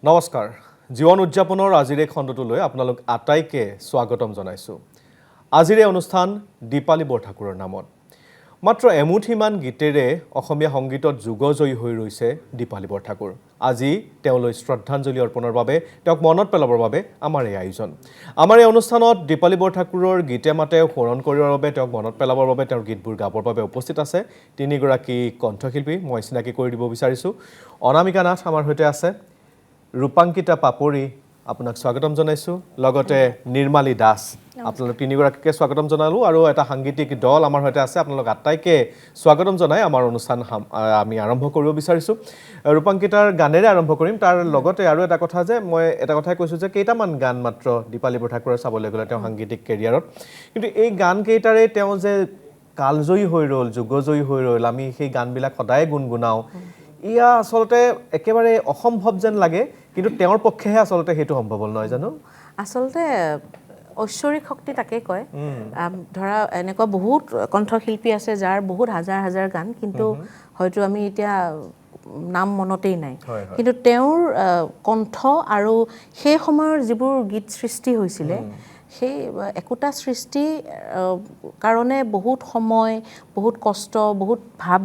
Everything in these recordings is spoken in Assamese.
নমস্কাৰ জীৱন উদযাপনৰ আজিৰ এই খণ্ডটোলৈ আপোনালোক আটাইকে স্বাগতম জনাইছো আজিৰ এই অনুষ্ঠান দীপালী বৰঠাকুৰৰ নামত মাত্ৰ এমুঠিমান গীতেৰে অসমীয়া সংগীতত যুগজয়ী হৈ ৰৈছে দীপালী বৰঠাকুৰ আজি তেওঁলৈ শ্ৰদ্ধাঞ্জলি অৰ্পণৰ বাবে তেওঁক মনত পেলাবৰ বাবে আমাৰ এই আয়োজন আমাৰ এই অনুষ্ঠানত দীপালী বৰঠাকুৰৰ গীতে মাতে সোঁৱৰণ কৰিবৰ বাবে তেওঁক মনত পেলাবৰ বাবে তেওঁৰ গীতবোৰ গাবৰ বাবে উপস্থিত আছে তিনিগৰাকী কণ্ঠশিল্পী মই চিনাকি কৰি দিব বিচাৰিছো অনামিকা নাথ আমাৰ সৈতে আছে ৰূপাঙ্কিতা পাপৰি আপোনাক স্বাগতম জনাইছো লগতে নিৰ্মালী দাস আপোনালোক তিনিগৰাকীকে স্বাগতম জনালো আৰু এটা সাংগীতিক দল আমাৰ সৈতে আছে আপোনালোক আটাইকে স্বাগতম জনাই আমাৰ অনুষ্ঠান আমি আৰম্ভ কৰিব বিচাৰিছো ৰূপাঙ্কিতাৰ গানেৰে আৰম্ভ কৰিম তাৰ লগতে আৰু এটা কথা যে মই এটা কথাই কৈছো যে কেইটামান গান মাত্ৰ দীপালী বৰঠাকুৰৰ চাবলৈ গ'লে তেওঁ সাংগীতিক কেৰিয়াৰত কিন্তু এই গান কেইটাৰে তেওঁ যে কালজয়ী হৈ ৰল যুগজয়ী হৈ ৰল আমি সেই গানবিলাক সদায় গুণগুণাও ইয়া আসলতে একেবাৰে অসম্ভৱ যেন লাগে কিন্তু তেওঁৰ পক্ষেহে আসলতে হেতু সম্ভৱ নহয় জানো আসলতে ঐশ্বৰিক শক্তি তাকে কয় ধৰা এনেকুৱা বহুত কণ্ঠশিল্পী আছে যাৰ বহুত হাজাৰ হাজাৰ গান কিন্তু হয়তো আমি এতিয়া নাম মনতেই নাই কিন্তু তেওঁৰ কণ্ঠ আৰু সেই সময়ৰ যিবোৰ গীত সৃষ্টি হৈছিলে সেই একোটা সৃষ্টি কাৰণে বহুত সময় বহুত কষ্ট বহুত ভাব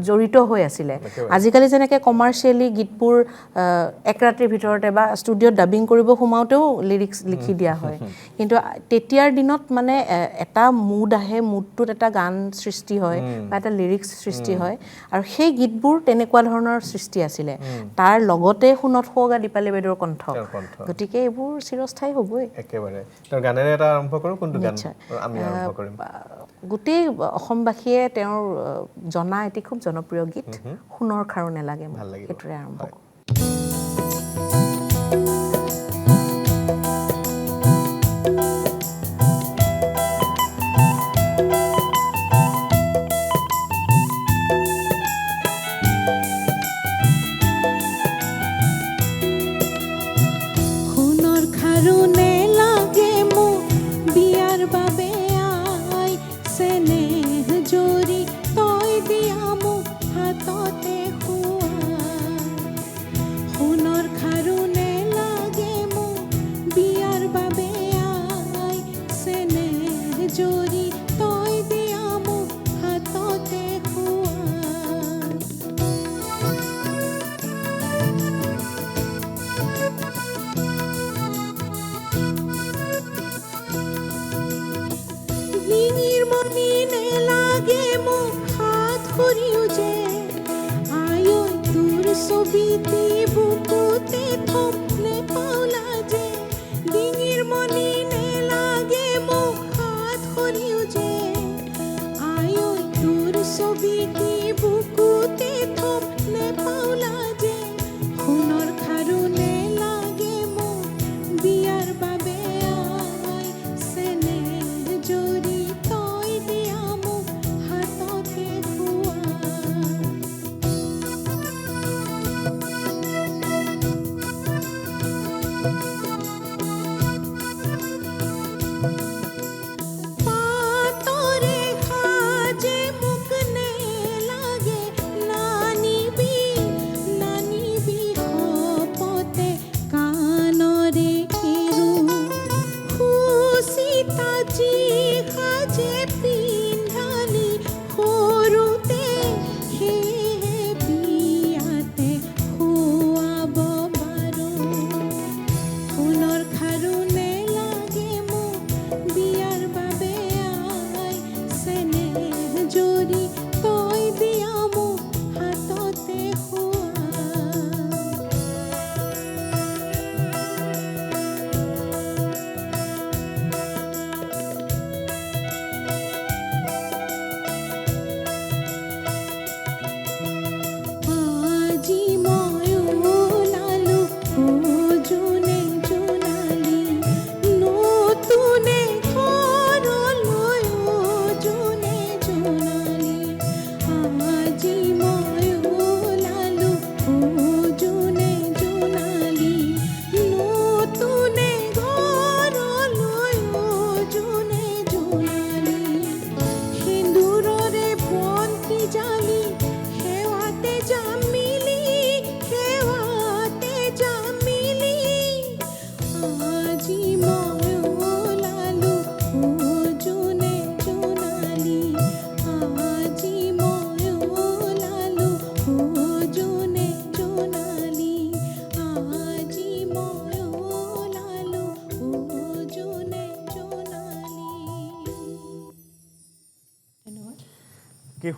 জড়িত হৈ আছিলে আজিকালি যেনেকৈ কমাৰ্চিয়েলি গীতবোৰ এক ৰাতিৰ ভিতৰতে বা ষ্টুডিঅ'ত ডাবিং কৰিব সোমাওতেও লিৰিক্স লিখি দিয়া হয় কিন্তু তেতিয়াৰ দিনত মানে এটা মুড আহে মুডটোত এটা গান সৃষ্টি হয় বা এটা লিৰিক্স সৃষ্টি হয় আৰু সেই গীতবোৰ তেনেকুৱা ধৰণৰ সৃষ্টি আছিলে তাৰ লগতে শুনত হোগা দীপালী বাইদেউৰ কণ্ঠ গতিকে এইবোৰ চিৰস্থায়ী হ'বই একেবাৰে তেওঁৰ গানেৰে এটা আৰম্ভ কৰোঁ কোনটো গান আমি আৰম্ভ কৰিম গোটেই অসমবাসীয়ে তেওঁৰ জনা এটি খুব জনপ্ৰিয় গীত সোণৰ খাৰু নেলাগে সেইটোৰে আৰম্ভ কৰোঁ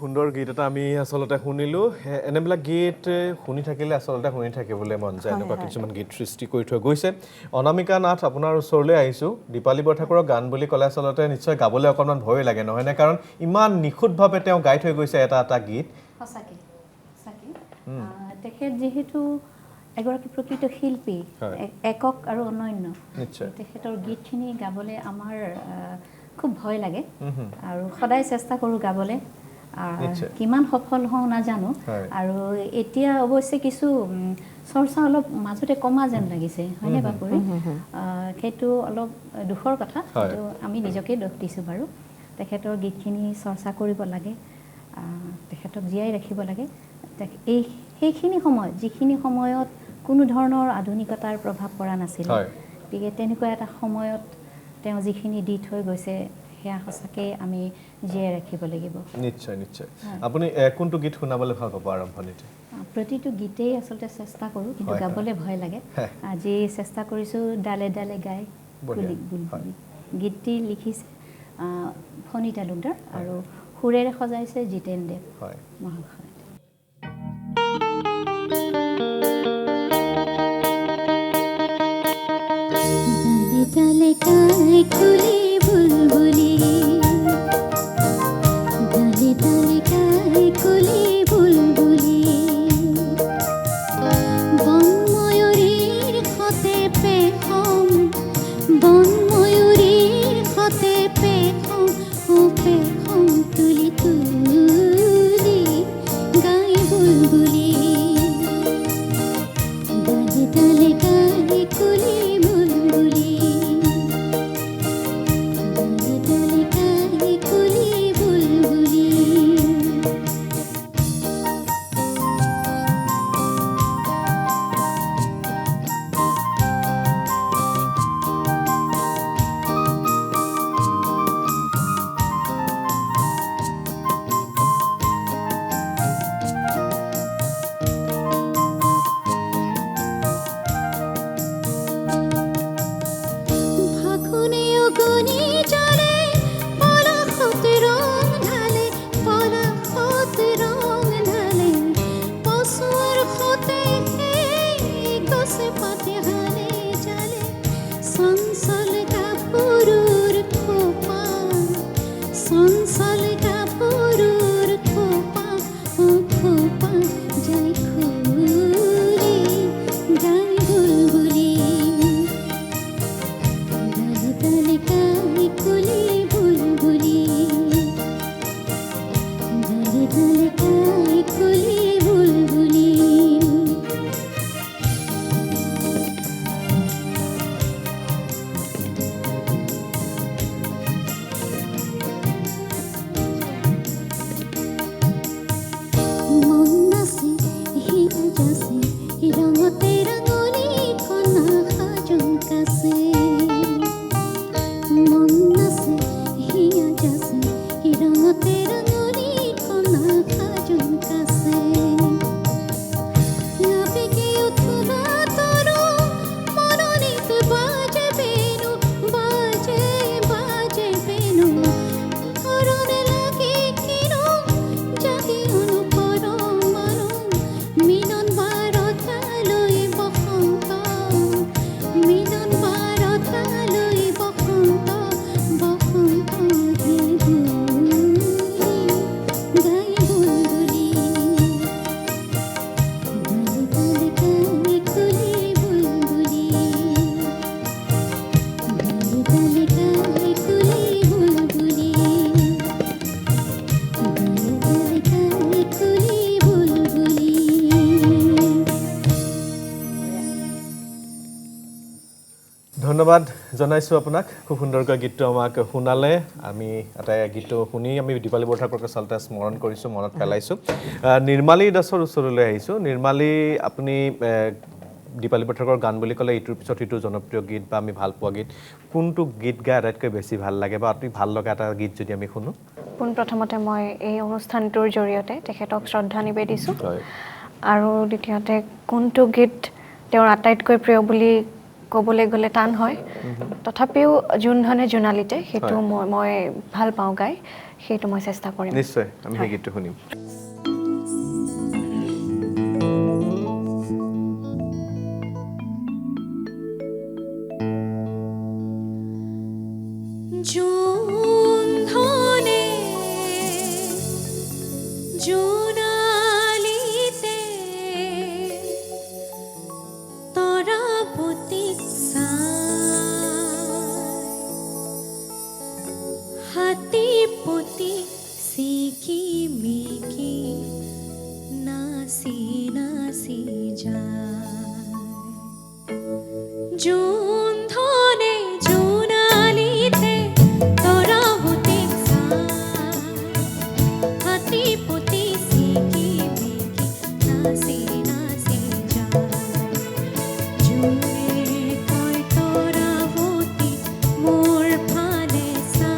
সুন্দৰ গীত এটা আমি আচলতে শুনিলোঁ এনেবিলাক গীত শুনি থাকিলে আচলতে শুনি থাকিবলৈ মন যায় এনেকুৱা কিছুমান গীত সৃষ্টি কৰি থৈ গৈছে অনামিকা নাথ আপোনাৰ ওচৰলৈ আহিছোঁ দীপালী বৰঠাকুৰৰ গান বুলি ক'লে আচলতে নিশ্চয় গাবলৈ অকণমান ভয় লাগে নহয়নে কাৰণ ইমান নিখুঁতভাৱে তেওঁ গাই থৈ গৈছে এটা এটা গীত সঁচাকৈ তেখেত যিহেতু এগৰাকী প্ৰকৃত শিল্পী একক আৰু অনন্য তেখেতৰ গীতখিনি গাবলৈ আমাৰ খুব ভয় লাগে আৰু সদায় চেষ্টা কৰোঁ গাবলৈ কিমান সফল হওঁ নাজানো আৰু এতিয়া অৱশ্যে কিছু চৰ্চা অলপ মাজতে কমা যেন লাগিছে হয়নে বাপুৰি সেইটো অলপ দুখৰ কথা কিন্তু আমি নিজকে দোষ দিছোঁ বাৰু তেখেতৰ গীতখিনি চৰ্চা কৰিব লাগে তেখেতক জীয়াই ৰাখিব লাগে সেইখিনি সময়ত যিখিনি সময়ত কোনো ধৰণৰ আধুনিকতাৰ প্ৰভাৱ পৰা নাছিল গতিকে তেনেকুৱা এটা সময়ত তেওঁ যিখিনি দি থৈ গৈছে সেয়া সঁচাকৈ আমি জীয়াই ৰাখিব লাগিব নিশ্চয় নিশ্চয় আপুনি কোনটো গীত শুনাবলৈ ভাল পাব আৰম্ভণিতে প্ৰতিটো গীতেই আচলতে চেষ্টা কৰোঁ কিন্তু গাবলৈ ভয় লাগে আজি চেষ্টা কৰিছোঁ ডালে ডালে গাই কুলি বুলবুলি গীতটি লিখিছে ফণী তালুকদাৰ আৰু সুৰেৰে সজাইছে জিতেন দেৱ মহাশয় ডালে গাই কুলি বুলবুলি ডালে ডালে গাই কুলি বুলবুলি বন ময়ূৰীৰ সতে পেখম বন ময়ূৰীৰ সতে পেখম পেখম তুলি তুলি গাই বুলবুলি ডালে ডালে গাই কুলি বুলবুলি ধন্যবাদ জনাইছোঁ আপোনাক খুব সুন্দৰকৈ গীতটো আমাক শুনালে আমি এটা গীতটো শুনি আমি দীপালী বৰঠাকুৰক আচলতে স্মৰণ কৰিছোঁ মনত পেলাইছোঁ নিৰ্মালী দাসৰ ওচৰলৈ আহিছোঁ নিৰ্মালী আপুনি দীপালী বৰঠাকুৰৰ গান বুলি ক'লে ইটোৰ পিছত ইটো জনপ্ৰিয় গীত বা আমি ভাল পোৱা গীত কোনটো গীত গাই আটাইতকৈ বেছি ভাল লাগে বা অতি ভাল লগা এটা গীত যদি আমি শুনো পোনপ্ৰথমতে মই এই অনুষ্ঠানটোৰ জৰিয়তে তেখেতক শ্ৰদ্ধা নিবেদিছোঁ আৰু দ্বিতীয়তে কোনটো গীত তেওঁৰ আটাইতকৈ প্ৰিয় বুলি ক'বলৈ গ'লে টান হয় তথাপিও জোনধনে জোনালীতে সেইটো মই ভাল পাওঁ গাই সেইটো মই চেষ্টা কৰিম। নিশ্চয় আমি সেই গীতটো শুনিম। জোনধনে জোনালিতে তৰাপতিক চাই হাতীপতি ছিকিমিকি নাচি নাচি যায় জোনধনে জোনালিতে তৰাপতিক চাই হাতীপতি ছিকিমিকি নাচি নাচি যায় জোনে কয় তৰাপতি মোৰ ফালে চা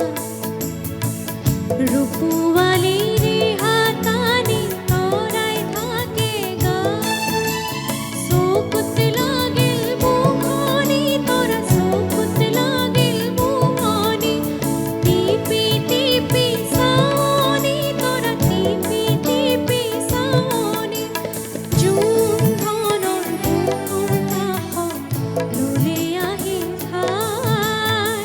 ৰূপৱালী ৰিহাকানি তৰাই থাকে গা চকুত লাগিল মোহনি তৰা চকুত লাগিল মোহনি টিপি টিপি চাৱনি তৰা টিপি টিপি চাৱনি জোনধনৰ বুকুৰ কাষত লুলে আহি ঠাই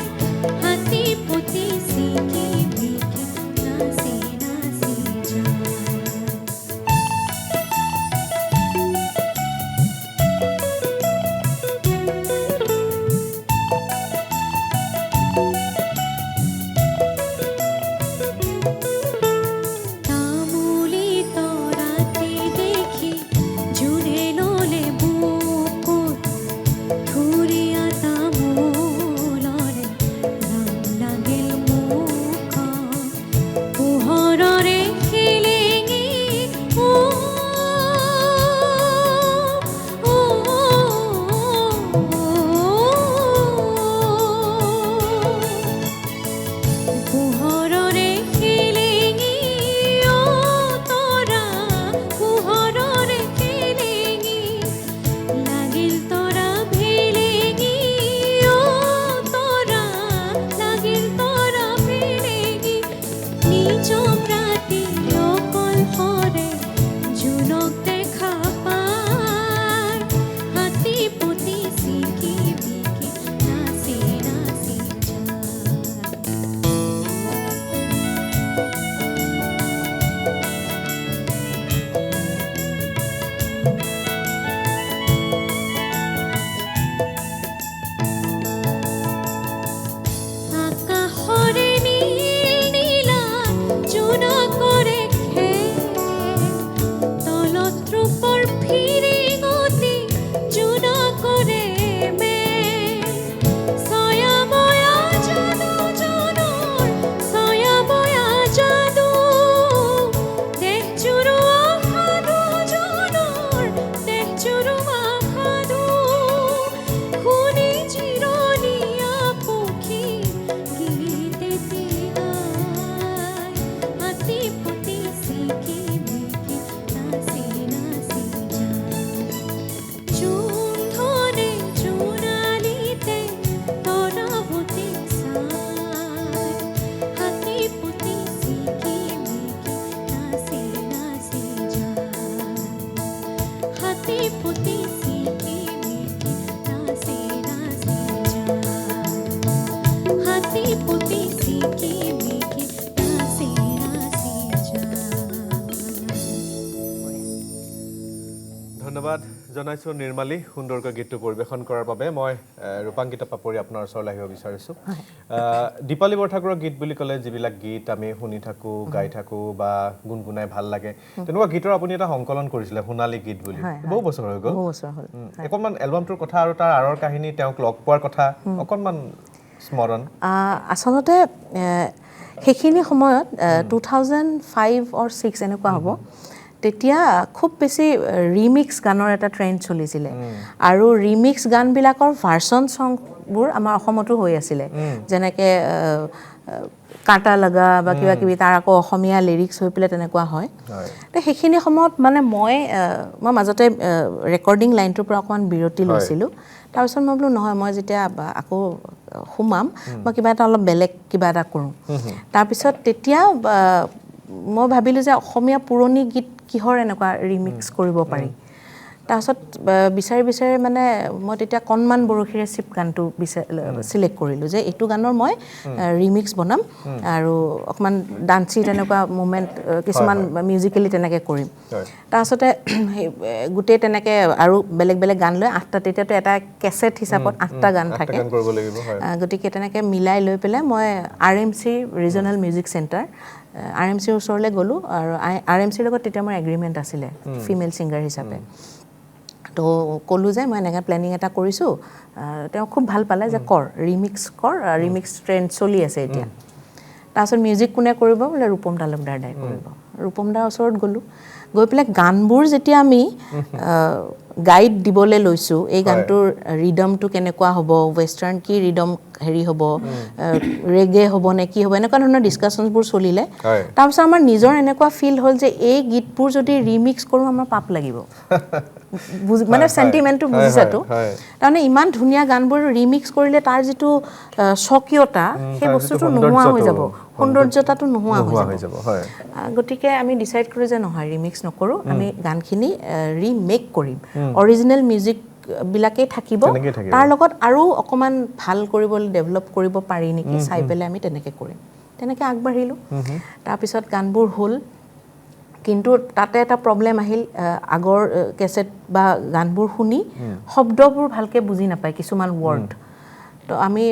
হাতীপতি ছিকিমিকি নাচি নাচি যায় তামুলি তৰাতে দেখি জোনে ললে বুকুত থুৰীয়া তামোলৰে ৰং লাগিল মুখত পোহৰৰে খেলেঙি পোহৰৰে খেলেঙি তৰা পোহৰৰে খেলেঙি লাগিল তৰা ভেলেঙি তৰা লাগিল তৰা ভেলেঙি নিজম ৰাতি অকলশৰে জোনক দেখা পাই হাতীপতি ছিকিমিকি নাচি নাচি যায় আকাশৰে নীল নীলাত জোনাকৰে খেল তলত ৰূপৰ ফিৰিঙতি জোনাকৰে মেল ছয়াময়া যাদু জনৰ ছয়াময়া যাদু দেশ জুৰুৱা সাধু জনৰ দেশ জুৰুৱা সাধু শুনি জিৰণীয়া পক্ষী গীত এটি গায় হাতীপতি ছিকিমিকি নাচি নাচি যায় জোনধনে জোনালিতে তৰাপতিক চাই হাতীপতি ছিকিমিকি নাচি নাচি যায় হাতীপতি ছিকিমিকি নাচি নাচি যায় হাতীপতি ছিকিমিকি নাচি নাচি যায় ধন্যবাদ জনাইছোঁ নিৰ্মালী সুন্দৰকৈ গীতটো পৰিৱেশন কৰাৰ বাবে। মই ৰূপাংকিতা পাপৰি আপোনাৰ ওচৰলৈ আহিব বিচাৰিছোঁ। দীপালী বৰঠাকুৰৰ গীত বুলি ক'লে যিবিলাক গীত আমি শুনি থাকোঁ গাই থাকোঁ বা গুণগুণাই ভাল লাগে তেনেকুৱা গীতৰ আপুনি এটা সংকলন কৰিছিলে সোণালী গীত বুলি বহু বছৰ হৈ গ'ল। বহু বছৰ হ'ল অকণমান এলবামটোৰ কথা আৰু তাৰ আঁৰৰ কাহিনী তেওঁক লগ পোৱাৰ কথা অকণমান স্মৰণ। আচলতে সেইখিনি সময়ত 2005 or 6 এনেকুৱা হ'ব তেতিয়া খুব বেছি ৰিমিক্স গানৰ এটা ট্ৰেণ্ড চলিছিলে আৰু ৰিমিক্স গানবিলাকৰ ভাৰ্চন চং বোৰ আমাৰ অসমতো হৈ আছিলে যেনেকৈ কাটা লগা বা কিবা কিবি তাৰ আকৌ অসমীয়া লিৰিক্স হৈ পেলাই তেনেকুৱা হয় তো সেইখিনি সময়ত মানে মই মাজতে ৰেকৰ্ডিং লাইনটোৰ পৰা অকণমান বিৰতি লৈছিলোঁ তাৰপিছত মই বোলো নহয় মই যেতিয়া আকৌ সোমাম মই কিবা এটা অলপ বেলেগ কিবা এটা কৰোঁ তাৰপিছত তেতিয়া মই ভাবিলোঁ যে অসমীয়া পুৰণি গীত কিহৰ এনেকুৱা ৰিমিক্স কৰিব পাৰি তাৰপিছত বিচাৰি মানে মই তেতিয়া কণমান বৰশীৰে চিপ গানটো চিলেক্ট কৰিলোঁ যে এইটো গানৰ মই ৰিমিক্স বনাম আৰু অকণমান ডান্সি তেনেকুৱা মুভমেণ্ট কিছুমান মিউজিকেলি তেনেকৈ কৰিম তাৰপিছতে গোটেই তেনেকৈ আৰু বেলেগ গান লৈ 8টা তেতিয়াতো এটা কেছেট হিচাপত 8টা গান থাকে গতিকে তেনেকৈ মিলাই লৈ পেলাই মই RMC ৰিজনেল মিউজিক চেণ্টাৰ RMCৰ ওচৰলৈ গ'লোঁ আৰু RMCৰ লগত তেতিয়া মোৰ এগ্ৰিমেণ্ট আছিলে ফিমেল ছিংগাৰ হিচাপে তো ক'লোঁ যে মই এনেকৈ প্লেনিং এটা কৰিছোঁ তেওঁ খুব ভাল পালে যে ৰিমিক্স ট্ৰেণ্ড চলি আছে এতিয়া তাৰপিছত মিউজিক কোনে কৰিব বোলে ৰূপম তালুকদাৰ দাই কৰিব ৰূপম দাৰ ওচৰত গ'লোঁ গৈ পেলাই গানবোৰ যেতিয়া আমি গাইড দিবলৈ লৈছোঁ এই গানটোৰ ৰিডমটো কেনেকুৱা হ'ব ৱেষ্টাৰ্ণ কি ৰিডম হেৰি হ'ব ৰেগে হ'ব নে কি হ'ব এনেকুৱা ধৰণৰ ডিছকাশ্যনবোৰ চলিলে তাৰপিছত আমাৰ নিজৰ এনেকুৱা ফিল হ'ল যে এই গীতবোৰ যদি ৰিমিক্স কৰোঁ আমাৰ পাপ লাগিব মানে চেণ্টিমেণ্টটো বুজিছাতো তাৰমানে ইমান ধুনীয়া গানবোৰ ৰিমিক্স কৰিলে তাৰ যিটো স্বকীয়তা সেই বস্তুটো নোহোৱা হৈ যাব সৌন্দৰ্যতাটো নোহোৱা হৈ যাব গতিকে আমি ডিচাইড কৰোঁ যে নহয় ৰিমিক্স নকৰোঁ আমি গানখিনি ৰিমেক কৰিম অৰিজিনেল মিউজিক বিলাকেই থাকিব তাৰ লগত আৰু অকণমান ভাল কৰিবলৈ ডেভেলপ কৰিব পাৰি নেকি চাই পেলাই আমি তেনেকৈ কৰিম তেনেকৈ আগবাঢ়িলোঁ তাৰপিছত গানবোৰ হ'ল কিন্তু তাতে এটা প্ৰব্লেম আহিল আগৰ কেছেট বা গানবোৰ শুনি শব্দবোৰ ভালকৈ বুজি নাপায় কিছুমান ৱৰ্ড তো আমি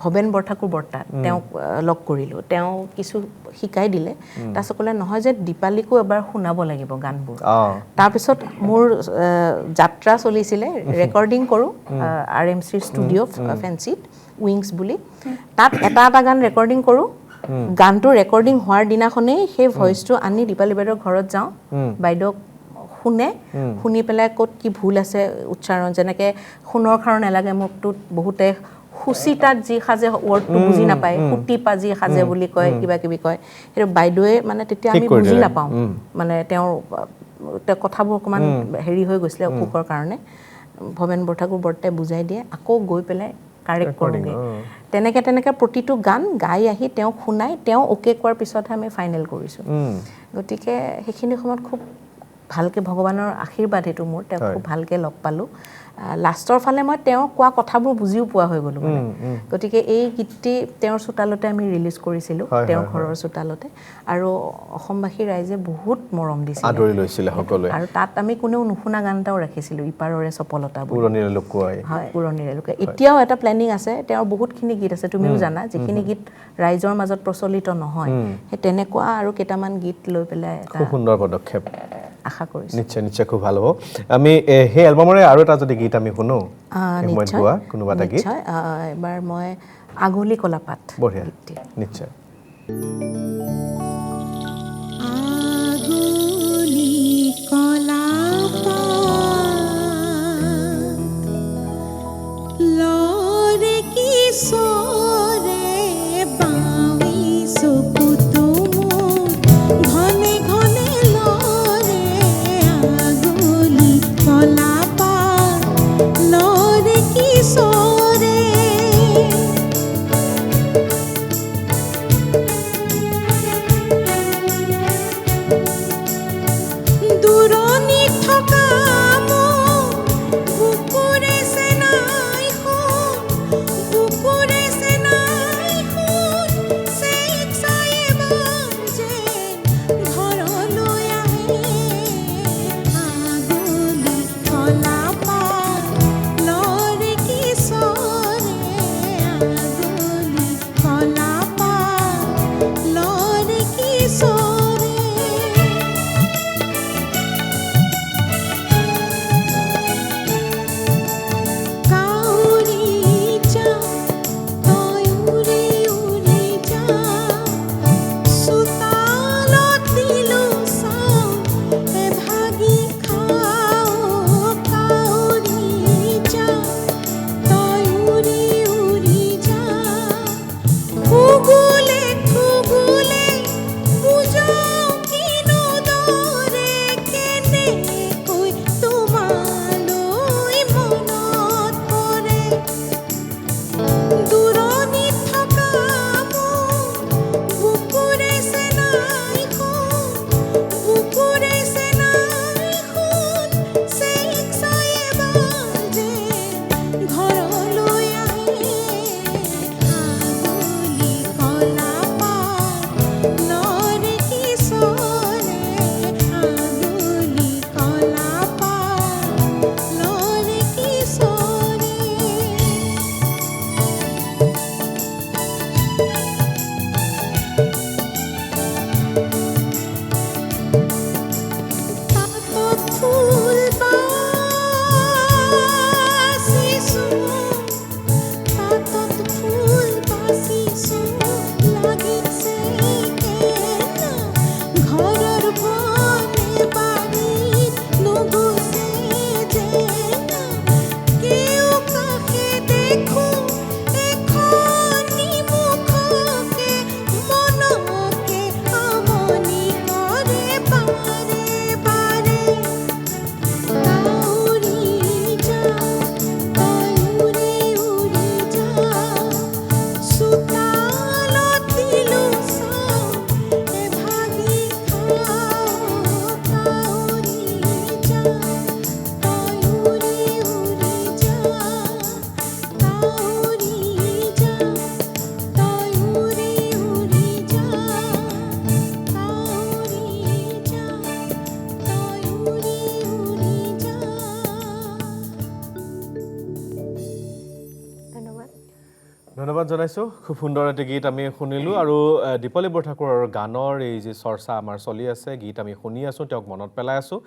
ভৱেন বৰঠাকুৰ বৰ্তা তেওঁক লগ কৰিলোঁ তেওঁ কিছু শিকাই দিলে তাৰপিছত ক'লে নহয় যে দীপালীকো এবাৰ শুনাব লাগিব গানবোৰ তাৰপিছত মোৰ যাত্ৰা চলিছিলে ৰেকৰ্ডিং কৰোঁ RMC ষ্টুডিঅ' ফেঞ্চিত উইংছ বুলি তাত এটা গান ৰেকৰ্ডিং কৰোঁ গানটো ৰেকৰ্ডিং হোৱাৰ দিনাখনেই সেই ভইচটো আনি দীপালী বাইদেউৰ ঘৰত যাওঁ বাইদেউক শুনি পেলাই ক'ত কি ভুল আছে উচ্চাৰণ যেনেকৈ সোণৰ খাৰ নেলাগে মোকটোত বহুতে সুচিতাত যি সাজে ৱৰ্ডটো বুজি নাপায় সুতি পাজি সাজে বুলি কয় কিবা কিবি কয় সেইটো বাইদেৱে মানে তেতিয়া আমি বুজি নাপাওঁ মানে তেওঁৰ কথাবোৰ অকণমান হেৰি হৈ গৈছিলে অসুখৰ কাৰণে ভৱেন বৰঠাকুৰ বৰ্তাই বুজাই দিয়ে আকৌ গৈ পেলাই কাৰেক্ট কৰোঁগৈ তেনেকৈ প্ৰতিটো গান গাই আহি তেওঁক শুনাই তেওঁ অ'কে কোৱাৰ পিছতহে আমি ফাইনেল কৰিছোঁ গতিকে সেইখিনি সময়ত খুব ভালকৈ ভগৱানৰ আশীৰ্বাদ সেইটো মোৰ তেওঁক খুব ভালকৈ লগ পালোঁ লাষ্টৰ ফালে মই তেওঁ কোৱা কথাবোৰ বুজিও পোৱা হৈ গ'লোঁ মানে গতিকে এই গীতটি তেওঁৰ চোতালতে আমি ৰিলিজ কৰিছিলোঁ তেওঁৰ ঘৰৰ চোতালতে আৰু অসমবাসী ৰাইজে বহুত মৰম দিছিল আদৰি লৈছিলে সকলোৱে আৰু তাত আমি কোনেও নুশুনা গান এটাও ৰাখিছিলোঁ ইপাৰৰে চপলতা পুৰণিৰে লুকুৱাই হয় পুৰণিৰে লুকুৱাই এতিয়াও এটা প্লেনিং আছে তেওঁৰ বহুতখিনি গীত আছে তুমিও জানা যিখিনি গীত ৰাইজৰ মাজত প্ৰচলিত নহয় সেই তেনেকুৱা আৰু কেইটামান গীত লৈ পেলাই এটা খুব সুন্দৰ পদক্ষেপ আশা কৰিছোঁ নিশ্চয় খুব ভাল হ'ব আমি সেই এলবামৰে আৰু এটা যদি গীত আমি শুনো নিশ্চয় কোনোবা এটা গীত এবাৰ মই আগলি কলাপাত বঢ়িয়া নিশ্চয় আগলি কলাপাত লৰে কিশোৰে বাৱি চকুতো মোৰ ঘনে ঘনে লৰে আগলি কলাপাত লৰে কিশোৰে ধন্যবাদ জনাইছোঁ খুব সুন্দৰ এটা গীত আমি শুনিলোঁ আৰু দীপালী বৰঠাকুৰৰ গানৰ এই যে চৰ্চা আমাৰ চলি আছে গীত আমি শুনি আছোঁ তেওঁক মনত পেলাই আছোঁ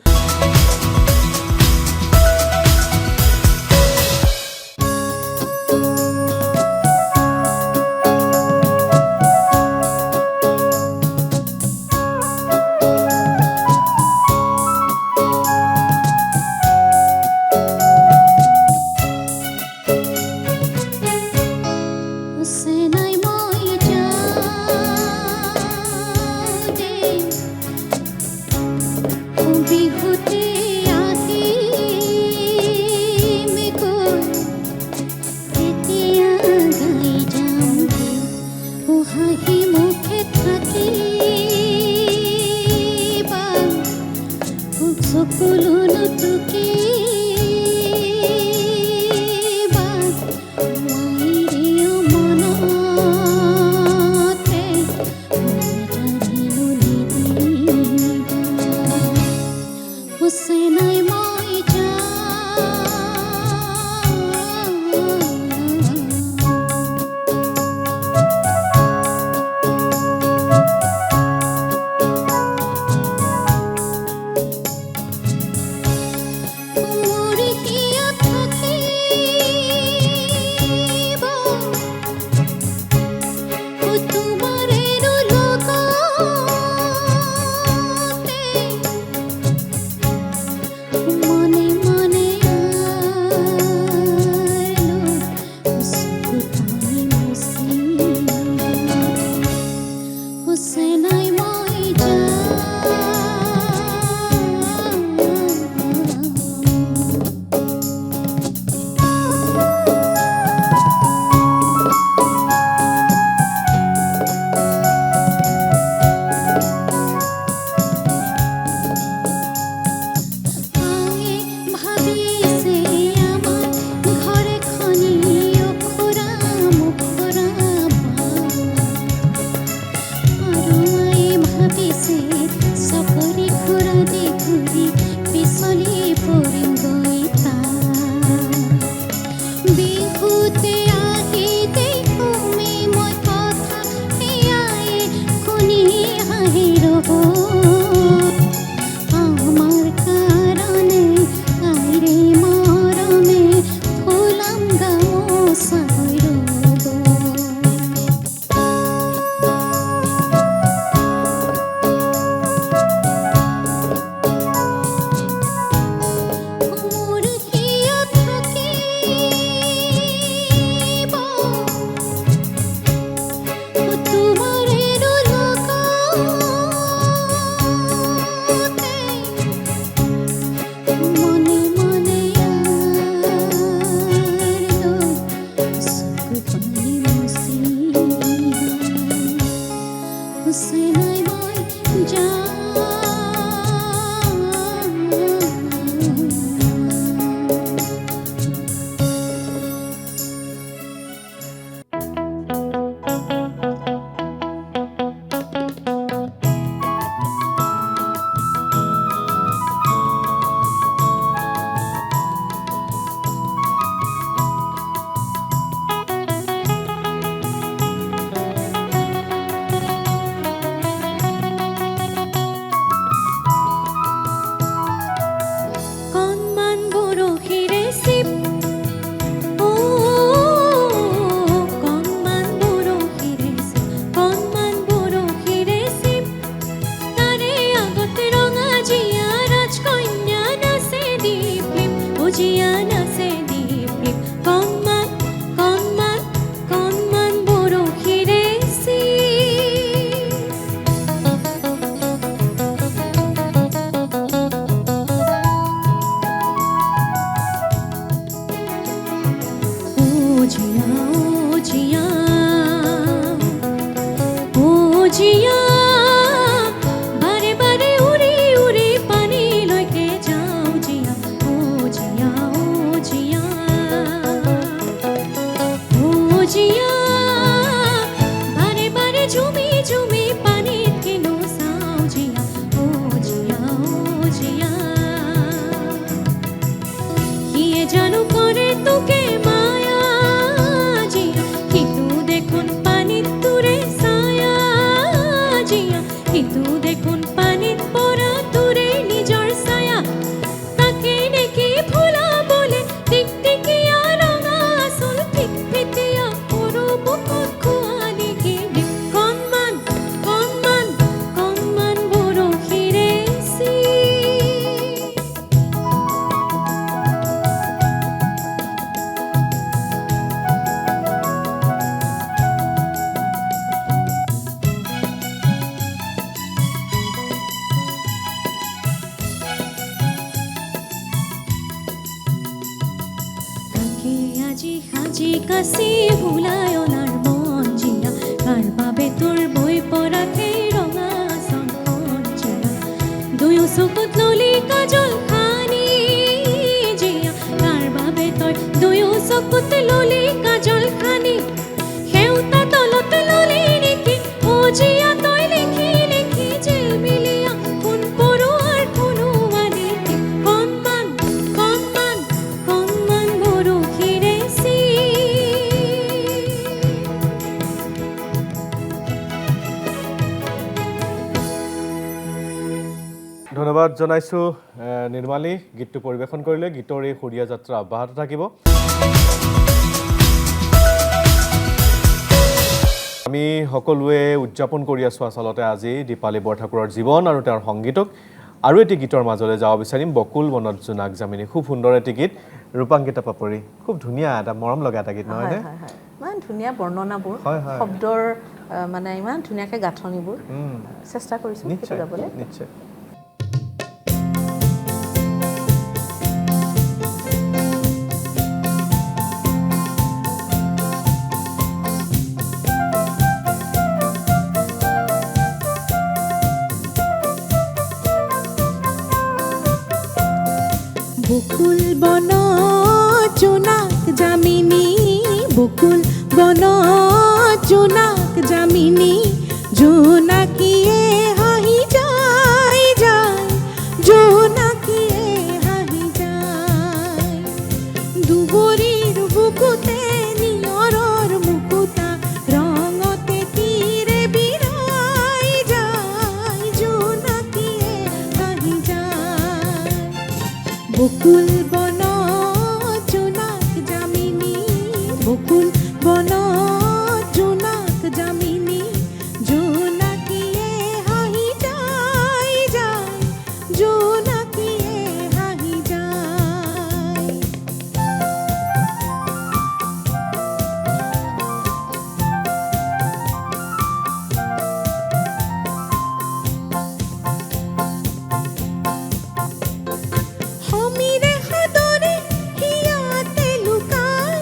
চেনাই মই যাওঁ দে বিহুতে আহিম গৈ তেতিয়া গাই যাম দে হাঁহি মুখে থাকিবা চকুলো নুটুকি চেনাই মই মোৰ হিয়া থাকিব তোমাৰে লগতে সাজি সাজি কাছি ভুলাই অনাৰ মন জিয়া কাৰ বাবে তোৰ বৈ পৰা সেই ৰঙা চংখন জিয়া দুয়ো চকুত ললি কাজল খানি জিয়া কাৰ বাবে তই দুয়ো চকুত ললি কাজল খানি সেউতা তলত ললি নেকি ও জিয়া তই লিখি লিখি জিলমিলিয়া কোন পৰুৱাৰ কোনোৱা নেকি কণমান কণমান কণমান বৰশীৰে চি ধন্যবাদ জনাইছোঁ নিৰ্মালী গীতটো পৰিৱেশন কৰিলে গীতৰ এই সুৰীয়া যাত্ৰা অব্যাহত থাকিব আমি সকলোৱে উদযাপন কৰি আছোঁ আচলতে আজি দীপালী বৰঠাকুৰৰ জীৱন আৰু তেওঁৰ সংগীতক আৰু এটি গীতৰ মাজলৈ যাব বিচাৰিম বকুল বনত জোনাক জামিনী খুব সুন্দৰ এটি গীত ৰূপাংকিতা পাপৰি খুব ধুনীয়া এটা মৰম লগা এটা গীত নহয়নে ইমান ধুনীয়া বৰ্ণনাবোৰ হয়, হয়। শব্দৰ মানে ইমান ধুনীয়াকৈ গাঁথনিবোৰ চেষ্টা কৰিছোঁ সেইটো গাবলৈ নিশ্চয় বকুল বনত জোনাক জামিনী বকুল বনত জোনাক জামিনী জোনাকীয়ে হাঁহি যায় যায় জোনাকীয়ে হাঁহি যায় দুবৰিৰ বুকুতে নিয়ৰৰ মুকুতা ৰঙতে তীৰে বিৰাই যায় জোনাকীয়ে হাঁহি যায় বকুল বনত জোনাক জামিনী বকুল বনত জোনাক জামিনী জোনাকীয়ে হাঁহি যায় যায় জোনাকীয়ে হাঁহি যায় সমীৰে সাদৰে হিয়াতে লুকাই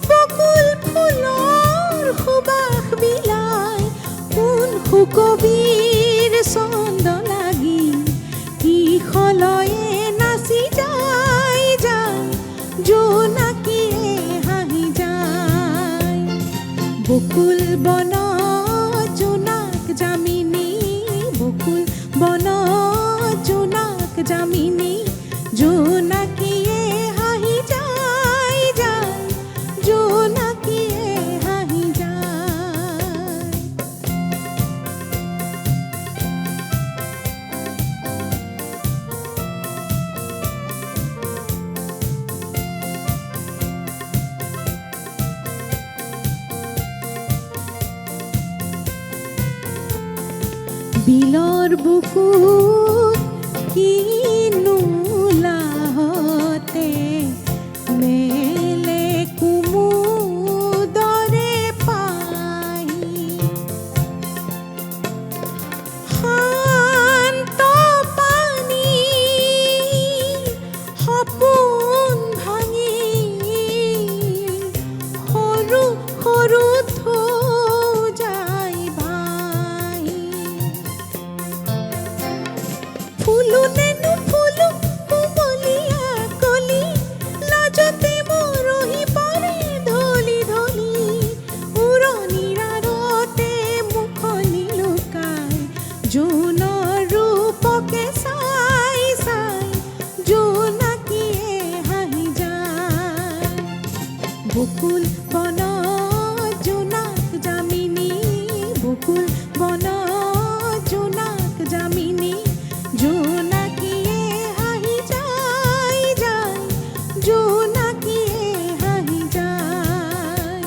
বকুল ফুলৰ সুবাস বিলাই কোন সুকবিৰ ছন্দ লাগি কিশলয়ে নাচি যায় যায় জোনাকীয়ে হাঁহি যায় বকুল বনত জোনাক জামিনী বকুল বনত জোনাক জামিনী জোনাকীয়ে হাঁহি যায় যায় জোনাকীয়ে হাঁহি যায় বিলৰ বুকুত কিনো লাহতে মেলে কুমুদৰে পাহি শান্ত পানী সপোন ভাঙি সৰু সৰু থৌ যায় ভাহি ফুলো নে নুফুলো কুমলীয়া কলি লাজতে মৰহি পৰে ধলি ধলি উৰণিৰ আৰতে মুখনি লুকাই জোনৰ ৰূপকে চাই চাই জোনাকীয়ে হাঁহি যায় বকুল বনত জোনাক জামিনী বকুল বনত জোনাক জামিনী জোনাকীয়ে হাঁহি যায় যায় জোনাকীয়ে হাঁহি যায়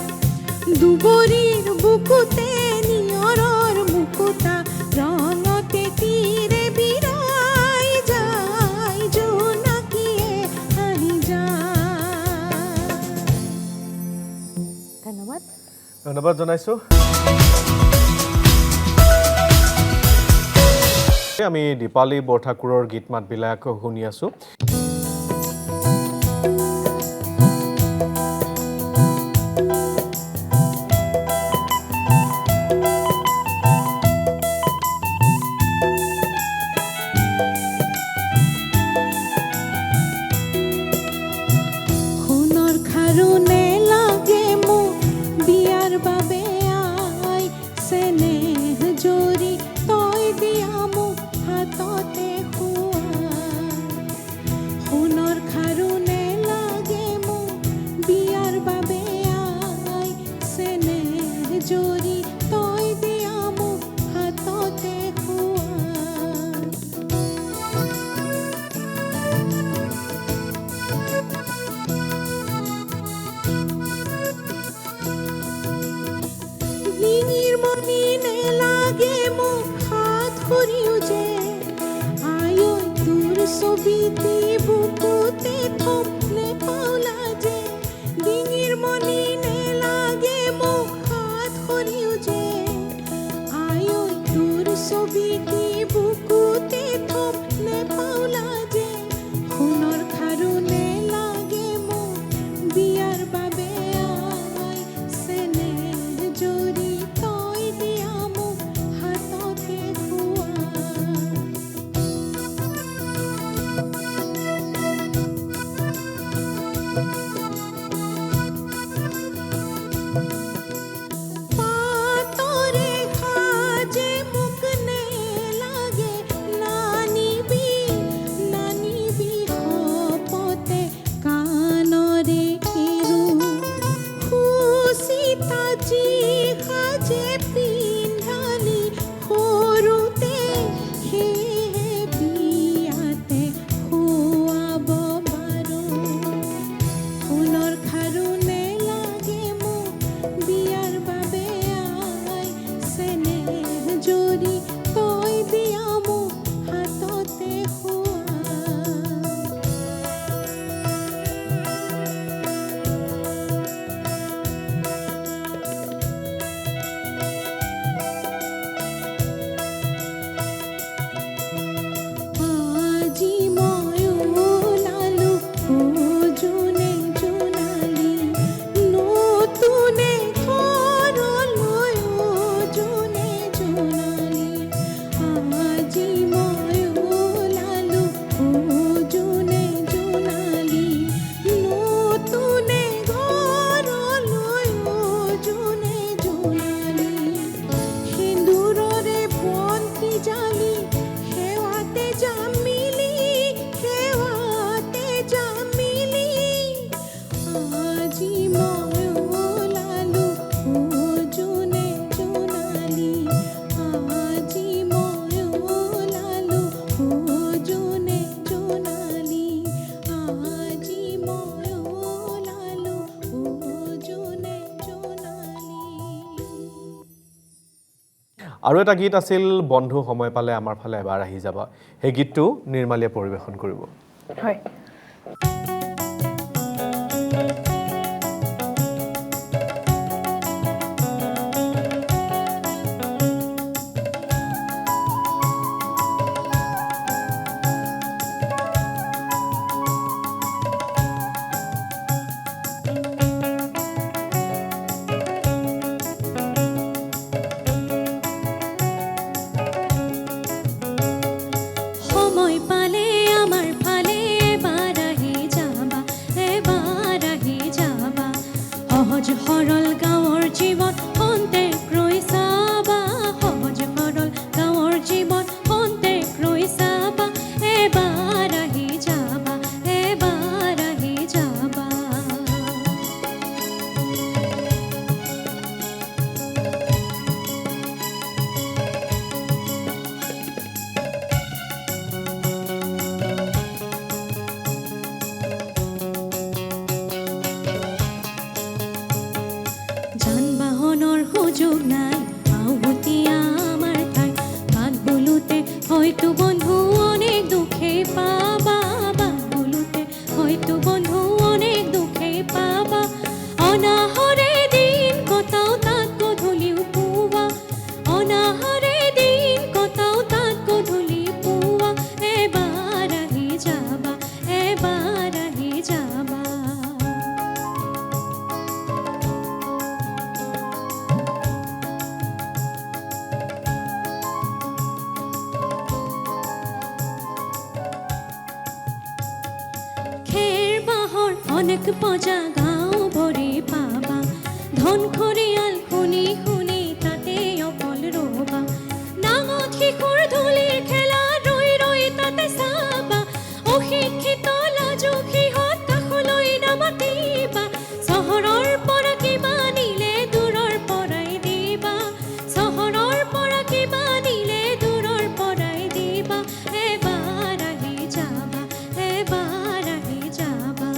দুবৰিৰ বুকুতে নিয়ৰৰ মুকুতা ৰঙতে তীৰে বিৰাই যায় জোনাকীয়ে হাঁহি যায় ধন্যবাদ ধন্যবাদ জনাইছোঁ আমি দীপালী বৰঠাকুৰৰ গীত মাতবিলাক শুনি আছোঁ ধরিও যে আয়ো তোর ছবিতে বুকুতে থপলে পাওলা যে ডিঙির মনি নে লাগে মুখ হাত ধরিও যে আয়ো তোর ছবিতে বুকুতে থপলে পাওলা যে সোণৰ খাৰুনে লাগে মোক বিয়াৰ বাবে আই চেনেহ জৰি তই দিয়া মোক হাততে খোৱা পাতৰে সাজে মোক নে লাগে নানিবি নানিবি শপতে কাণৰে কেৰু খুচিতাজি সাজে পিন্ধালি সৰুতে সেয়েহে বিয়াতে খুৱাব পাৰো সোণৰ খাৰুনে লাগে মোক বিয়াৰ বাবে আই চেনেহ জৰি তই দিয়া মোক হাততে খোৱা আজি মই ওলালো জোনে জোনালি নতুনে ঘৰলৈ জোনে জোনালি আজি মই ওলালো জোনে জোনালি নতুনে ঘৰলৈ জোনে জোনালি সিন্দুৰৰে বন্তি জালি সেৱাতে জামিলি সেৱাতে জামিলি আজি মই ওলালো জোনে জোনালি আজি মই ওলালো জোনে জোনালি আজি মই ওলালো জোনে জোনালি আৰু এটা গীত আছিল বন্ধু সময় পালে আমাৰ ফালে এবাৰ আহি যাবা সেই গীতটো নিৰ্মালীয়ে পৰিৱেশন কৰিব হয় সময় পালে আমাৰ ফালে হয়তো বন্ধু অনেক দুঃখে পাবা বলুতে হয়তো বন্ধু অনেক দুঃখে পাবা অনাহরে দিন কতাও তাত গধূলি পুৱা অনাহৰে দিন কতাও তাত গধূলি পুৱা এবাৰ আহি যাবা এবাৰ আহি যাবা অনেক পজা গাঁও ভৰি পাবা ধন খৰিয়াল শুনি শুনি তাতে অকল ৰবা ডাঙত শিশুৰ ধূলিৰ খেলা ৰৈ ৰৈ তাতে চাবা অশিক্ষিত লাজু সিহঁত কাষলৈ নামাতিবা চহৰৰ পৰা কিবা নিলে দূৰৰ পৰাই দিবা চহৰৰ পৰা কিবা নিলে দূৰৰ পৰাই দিবা এবাৰ আহি যাবা এবাৰ আহি যাবা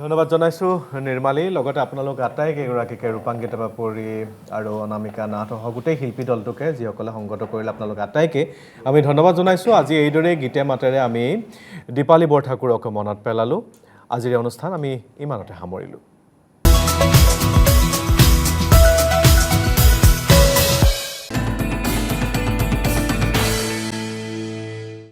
ধন্যবাদ জনাইছোঁ নিৰ্মালী লগতে আপোনালোক আটাইকেইগৰাকীকে ৰূপাংগীতা বাপৰি আৰু অনামিকা নাথ সহ গোটেই শিল্পী দলটোকে যিসকলে সংগত কৰিলে আপোনালোক আটাইকে আমি ধন্যবাদ জনাইছোঁ আজি এইদৰে গীতে মাতেৰে আমি দীপালী বৰঠাকুৰক মনত পেলালোঁ আজিৰ এই অনুষ্ঠান আমি ইমানতে সামৰিলোঁ